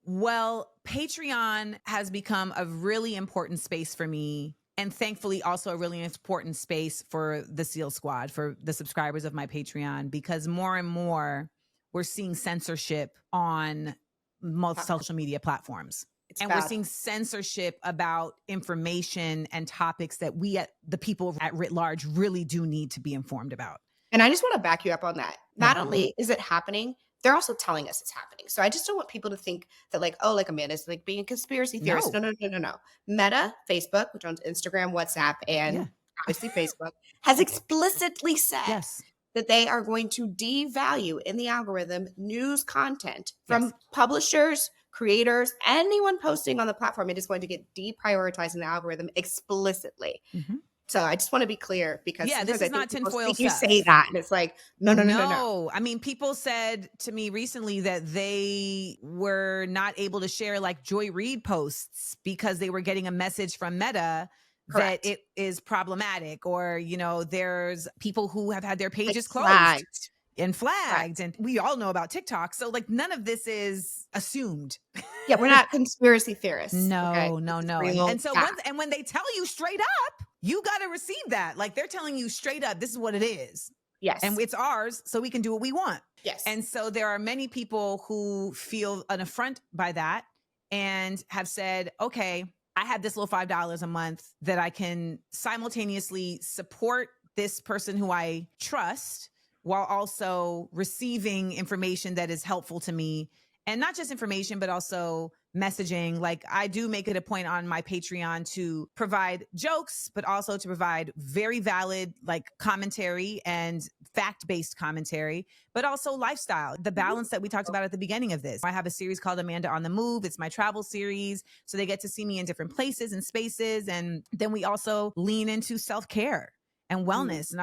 Well, Patreon has become a really important space for me. And thankfully also a really important space for the SEAL Squad, for the subscribers of my Patreon, because more and more we're seeing censorship on most social media platforms. It's And bad. we're seeing censorship about information and topics that we, the people at writ large, really do need to be informed about. And I just want to back you up on that. Not only is it happening, they're also telling us it's happening. So I just don't want people to think that like, oh, like Amanda's like being a conspiracy theorist. No. Meta, Facebook, which owns Instagram, WhatsApp, and obviously Facebook, has explicitly said that they are going to devalue in the algorithm news content from publishers, creators, anyone posting on the platform. It is going to get deprioritized in the algorithm explicitly. So I just want to be clear because this is not tinfoil stuff. You say that and it's like, no. I mean, people said to me recently that they were not able to share like Joy Reid posts because they were getting a message from Meta that it is problematic, or, you know, there's people who have had their pages closed and flagged. And we all know about TikTok. So like none of this is assumed. Yeah, we're not conspiracy theorists. No. And so when they tell you straight up, you got to receive that. Like they're telling you straight up, this is what it is. Yes. And it's ours, so we can do what we want. Yes. And so there are many people who feel an affront by that and have said, okay, I have this little $5 a month that I can simultaneously support this person who I trust while also receiving information that is helpful to me. And not just information, but also messaging. Like I do make it a point on my Patreon to provide jokes, but also to provide very valid like commentary and fact-based commentary, but also lifestyle, the balance that we talked about at the beginning of this. I have a series called Amanda on the Move. It's my travel series. So they get to see me in different places and spaces. And then we also lean into self-care and wellness.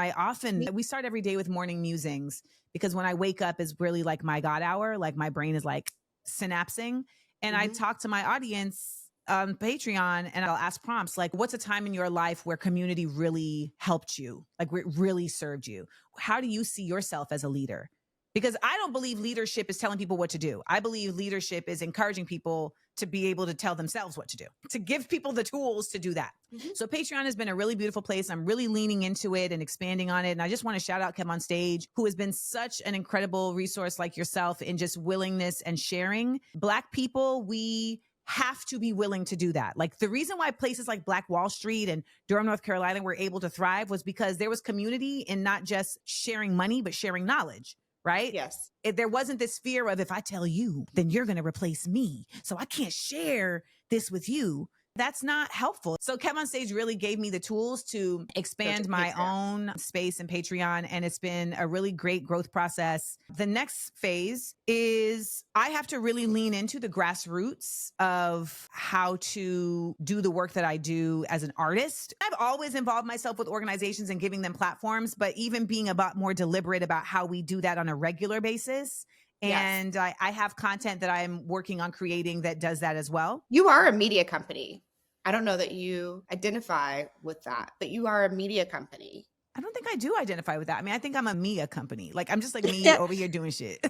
And we start every day with morning musings, because when I wake up is really like my God hour, like my brain is like synapsing. And I talk to my audience on Patreon and I'll ask prompts like, what's a time in your life where community really helped you? Like it really served you? How do you see yourself as a leader? Because I don't believe leadership is telling people what to do. I believe leadership is encouraging people to be able to tell themselves what to do, to give people the tools to do that. So Patreon has been a really beautiful place. I'm really leaning into it and expanding on it. And I just want to shout out Kev on Stage, who has been such an incredible resource like yourself in just willingness and sharing. Black people, we have to be willing to do that. Like the reason why places like Black Wall Street and Durham, North Carolina were able to thrive was because there was community in not just sharing money, but sharing knowledge. Right? Yes. There wasn't this fear of, if I tell you, then you're going to replace me. So I can't share this with you. That's not helpful. So Kev on Stage really gave me the tools to expand my own space in Patreon. And it's been a really great growth process. The next phase is I have to really lean into the grassroots of how to do the work that I do as an artist. I've always involved myself with organizations and giving them platforms, but even being about more deliberate about how we do that on a regular basis. And I have content that I'm working on creating that does that as well. You are a media company. I don't know that you identify with that, but you are a media company. I don't think I do identify with that. I mean, I think I'm a Mia company. Like I'm just like me over here doing shit.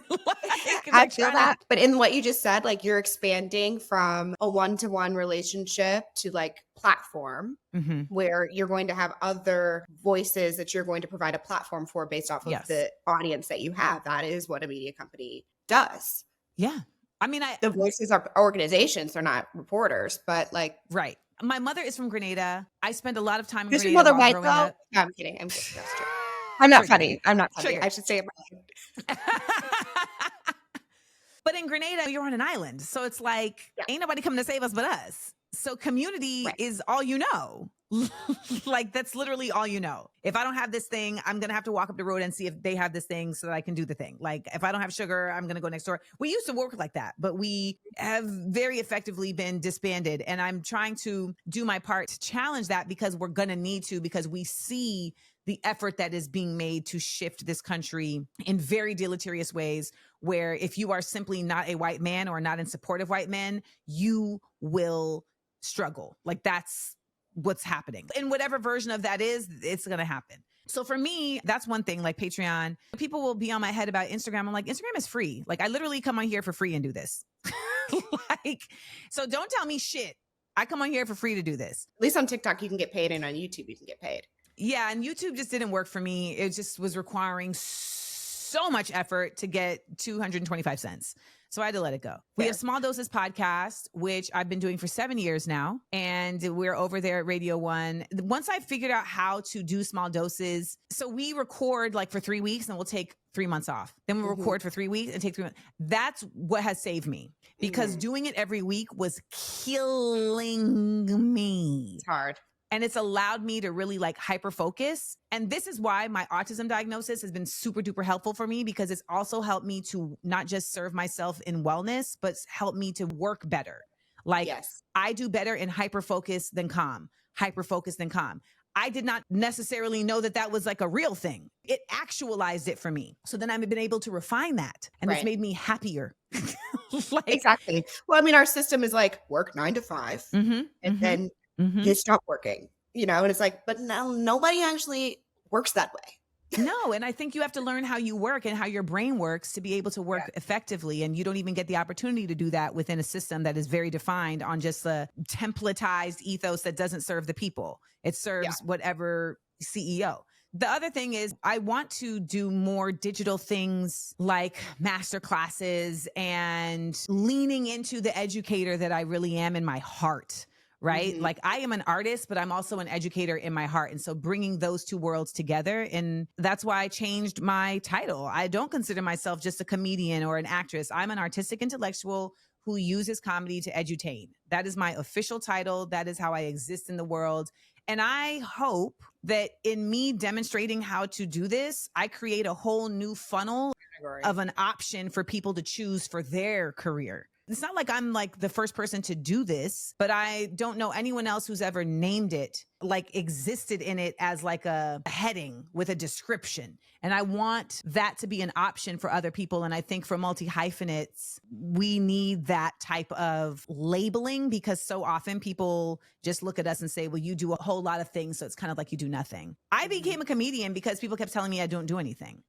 I feel that. But in what you just said, like you're expanding from a one-to-one relationship to like platform where you're going to have other voices that you're going to provide a platform for based off of the audience that you have. That is what a media company does. Yeah. I mean, the voices are organizations. They're not reporters, but like. Right. My mother is from Grenada. I spent a lot of time in Is Grenada. Is your mother white though? No, I'm kidding. I'm kidding. That's true. I'm not funny. I'm not funny. I should say it. But in Grenada, you're on an island. So it's like, ain't nobody coming to save us but us. So community is all you know. Like that's literally all you know. If I don't have this thing, I'm going to have to walk up the road and see if they have this thing so that I can do the thing. Like if I don't have sugar, I'm going to go next door. We used to work like that, but we have very effectively been disbanded. And I'm trying to do my part to challenge that because we're going to need to, because we see the effort that is being made to shift this country in very deleterious ways, where if you are simply not a white man or not in support of white men, you will struggle. Like that's what's happening. And whatever version of that is, it's going to happen. So for me, that's one thing, like Patreon. People will be on my head about Instagram. I'm like, Instagram is free. Like I literally come on here for free and do this. Like, so don't tell me shit. I come on here for free to do this. At least on TikTok, you can get paid, and on YouTube, you can get paid. Yeah. And YouTube just didn't work for me. It just was requiring so much effort to get 225 cents. So I had to let it go. We have Small Doses Podcast, which I've been doing for 7 years now. And we're over there at Radio One. Once I figured out how to do small doses, so we record like for 3 weeks and we'll take 3 months off. Then we'll record for 3 weeks and take 3 months. That's what has saved me, because doing it every week was killing me. It's hard. And it's allowed me to really like hyper focus. And this is why my autism diagnosis has been super duper helpful for me, because it's also helped me to not just serve myself in wellness, but help me to work better. Like I do better in hyper focus than calm, hyper focus than calm. I did not necessarily know that that was like a real thing. It actualized it for me. So then I've been able to refine that, and it's made me happier. Exactly. Well, I mean, our system is like work 9 to 5 and then you stop working, you know, and it's like, but no, nobody actually works that way. No. And I think you have to learn how you work and how your brain works to be able to work effectively. And you don't even get the opportunity to do that within a system that is very defined on just a templatized ethos that doesn't serve the people. It serves whatever CEO. The other thing is I want to do more digital things like master classes and leaning into the educator that I really am in my heart. Right? Like I am an artist, but I'm also an educator in my heart. And so bringing those two worlds together. And that's why I changed my title. I don't consider myself just a comedian or an actress. I'm an artistic intellectual who uses comedy to edutain. That is my official title. That is how I exist in the world. And I hope that in me demonstrating how to do this, I create a whole new funnel of an option for people to choose for their career. It's not like I'm like the first person to do this, but I don't know anyone else who's ever named it, like existed in it as like a heading with a description. And I want that to be an option for other people. And I think for multi-hyphenates, we need that type of labeling, because so often people just look at us and say, well, you do a whole lot of things. So it's kind of like you do nothing. I became a comedian because people kept telling me I don't do anything.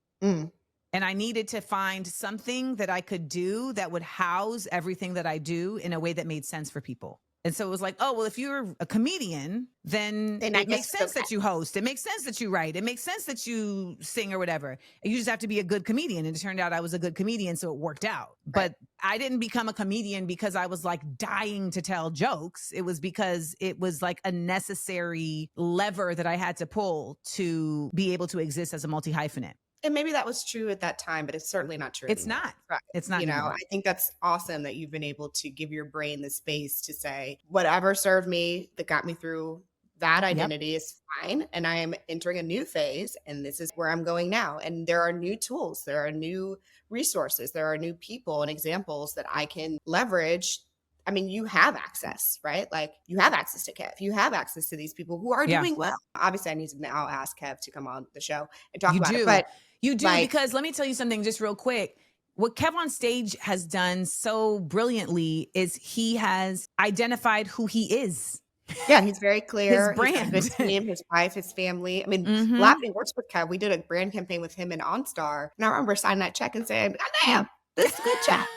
And I needed to find something that I could do that would house everything that I do in a way that made sense for people. And so it was like, oh, well, if you're a comedian, then it makes sense that you host. It makes sense that you write. It makes sense that you sing or whatever. You just have to be a good comedian. And it turned out I was a good comedian, so it worked out. But I didn't become a comedian because I was like dying to tell jokes. It was because it was like a necessary lever that I had to pull to be able to exist as a multi-hyphenate. And maybe that was true at that time, but it's certainly not true It's anymore. not. Right. It's not. You know, anymore. I think that's awesome that you've been able to give your brain the space to say, whatever served me that got me through that identity is fine. And I am entering a new phase, and this is where I'm going now. And there are new tools, there are new resources, there are new people and examples that I can leverage. I mean, you have access, right? Like you have access to Kev. You have access to these people who are doing well. Obviously, I need to now ask Kev to come on the show and talk about it. But you do, because let me tell you something just real quick. What Kev on Stage has done so brilliantly is he has identified who he is. Yeah, he's very clear. His brand. He's got a good team, his wife, his family. I mean, Laughing works with Kev. We did a brand campaign with him and OnStar. And I remember signing that check and saying, God damn, this is a good chat.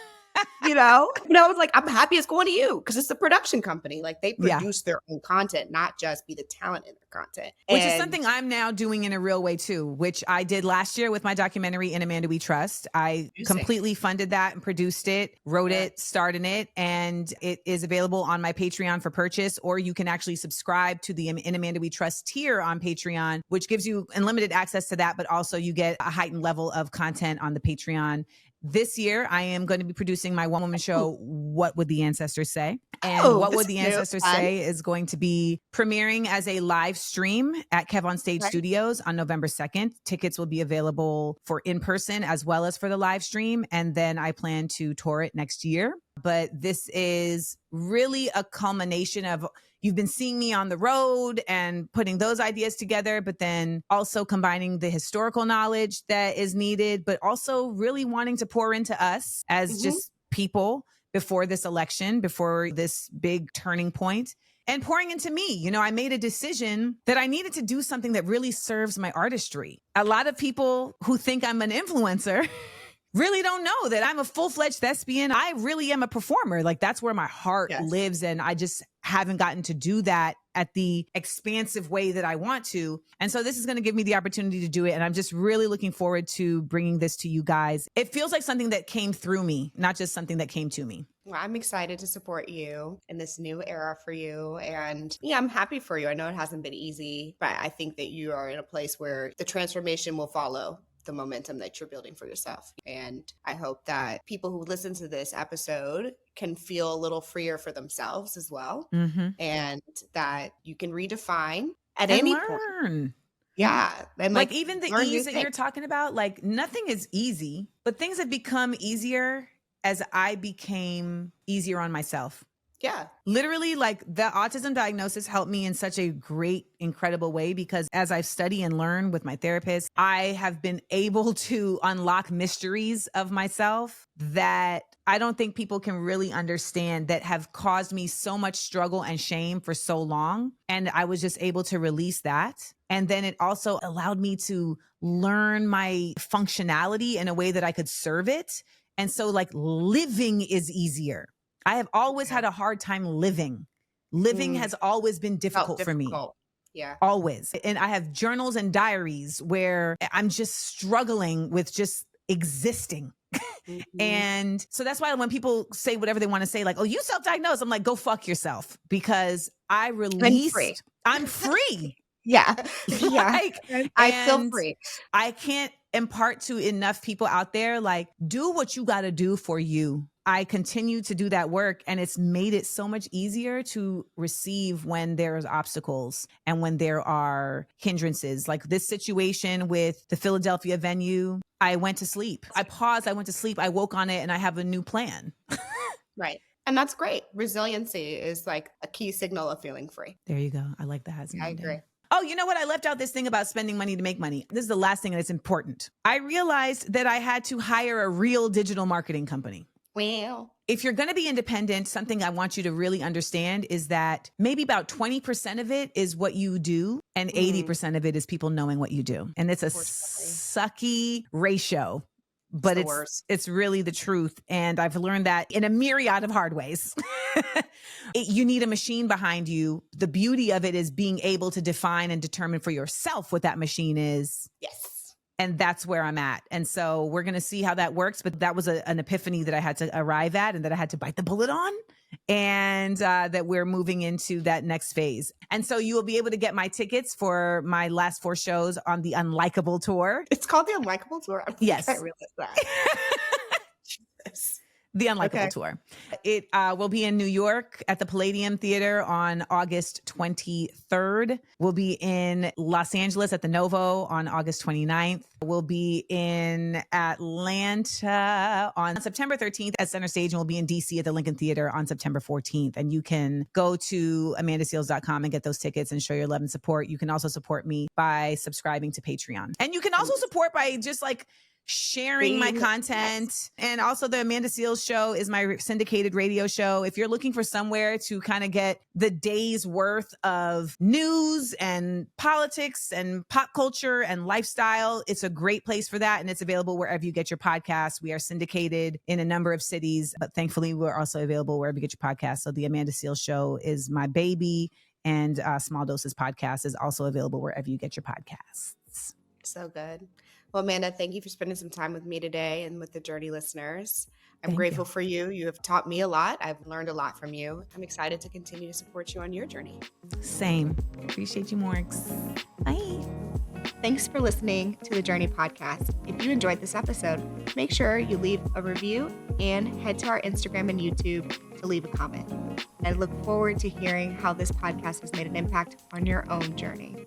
You know? And I was like, I'm happy it's going to you, because it's a production company. Like they produce their own content, not just be the talent in their content. Which is something I'm now doing in a real way too, which I did last year with my documentary, In Amanda We Trust. I completely funded that and produced it, wrote it, starred in it, and it is available on my Patreon for purchase, or you can actually subscribe to the In Amanda We Trust tier on Patreon, which gives you unlimited access to that, but also you get a heightened level of content on the Patreon. This year, I am going to be producing my one-woman show, What Would the Ancestors Say? And What Would the Ancestors Say is going to be premiering as a live stream at Kev on Stage Studios on November 2nd. Tickets will be available for in-person as well as for the live stream. And then I plan to tour it next year. But this is really a culmination of, you've been seeing me on the road and putting those ideas together, but then also combining the historical knowledge that is needed, but also really wanting to pour into us as just people before this election, before this big turning point, and pouring into me. You know, I made a decision that I needed to do something that really serves my artistry. A lot of people who think I'm an influencer really don't know that I'm a full-fledged thespian. I really am a performer. Like that's where my heart lives. And I just haven't gotten to do that at the expansive way that I want to. And so this is going to give me the opportunity to do it. And I'm just really looking forward to bringing this to you guys. It feels like something that came through me, not just something that came to me. Well, I'm excited to support you in this new era for you. And yeah, I'm happy for you. I know it hasn't been easy, but I think that you are in a place where the transformation will follow the momentum that you're building for yourself. And I hope that people who listen to this episode can feel a little freer for themselves as well. And that you can redefine at any point. Yeah. And like even the ease that you're talking about, like nothing is easy, but things have become easier as I became easier on myself. Yeah. Literally, like the autism diagnosis helped me in such a great, incredible way because as I've studied and learned with my therapist, I have been able to unlock mysteries of myself that I don't think people can really understand that have caused me so much struggle and shame for so long. And I was just able to release that. And then it also allowed me to learn my functionality in a way that I could serve it. And so like living is easier. I have always had a hard time living. Living has always been difficult for me. Yeah. Always. And I have journals and diaries where I'm just struggling with just existing. And so that's why when people say whatever they want to say, like, oh, you self-diagnosed, I'm like, go fuck yourself because I released. I'm free. Yeah. Like, I feel free. I can't impart to enough people out there, like, do what you got to do for you. I continue to do that work and it's made it so much easier to receive when there's obstacles and when there are hindrances. Like this situation with the Philadelphia venue, I went to sleep. I paused, I went to sleep, I woke on it and I have a new plan. Right. And that's great. Resiliency is like a key signal of feeling free. There you go. I like that. I agree. Oh, you know what? I left out this thing about spending money to make money. This is the last thing that's important. I realized that I had to hire a real digital marketing company. Well, if you're going to be independent, something I want you to really understand is that maybe about 20% of it is what you do and 80% of it is people knowing what you do. And it's a sucky ratio, but it's really the truth. And I've learned that in a myriad of hard ways. You need a machine behind you. The beauty of it is being able to define and determine for yourself what that machine is. Yes. And that's where I'm at. And so we're going to see how that works. But that was an epiphany that I had to arrive at and that I had to bite the bullet on. And that we're moving into that next phase. And so you will be able to get my tickets for my last 4 shows on the Unlikable Tour. It's called the Unlikable Tour? Yes. I realized that. Jesus. The Unlikable Tour. It will be in New York at the Palladium Theater on August 23rd. We'll be in Los Angeles at the Novo on August 29th. We'll be in Atlanta on September 13th at Center Stage, and we'll be in DC at the Lincoln Theater on September 14th. And you can go to amandaseals.com and get those tickets and show your love and support. You can also support me by subscribing to Patreon. And you can also support by just like sharing my content. And also the Amanda Seales Show is my syndicated radio show. If you're looking for somewhere to kind of get the day's worth of news and politics and pop culture and lifestyle, it's a great place for that. And it's available wherever you get your podcasts. We are syndicated in a number of cities, but thankfully we're also available wherever you get your podcasts. So the Amanda Seales Show is my baby, and Small Doses Podcast is also available wherever you get your podcasts. So good. Well, Amanda, thank you for spending some time with me today and with the Journey listeners. I'm grateful for you. You have taught me a lot. I've learned a lot from you. I'm excited to continue to support you on your journey. Same. Appreciate you, Morgs. Bye. Thanks for listening to the Journey podcast. If you enjoyed this episode, make sure you leave a review and head to our Instagram and YouTube to leave a comment. I look forward to hearing how this podcast has made an impact on your own journey.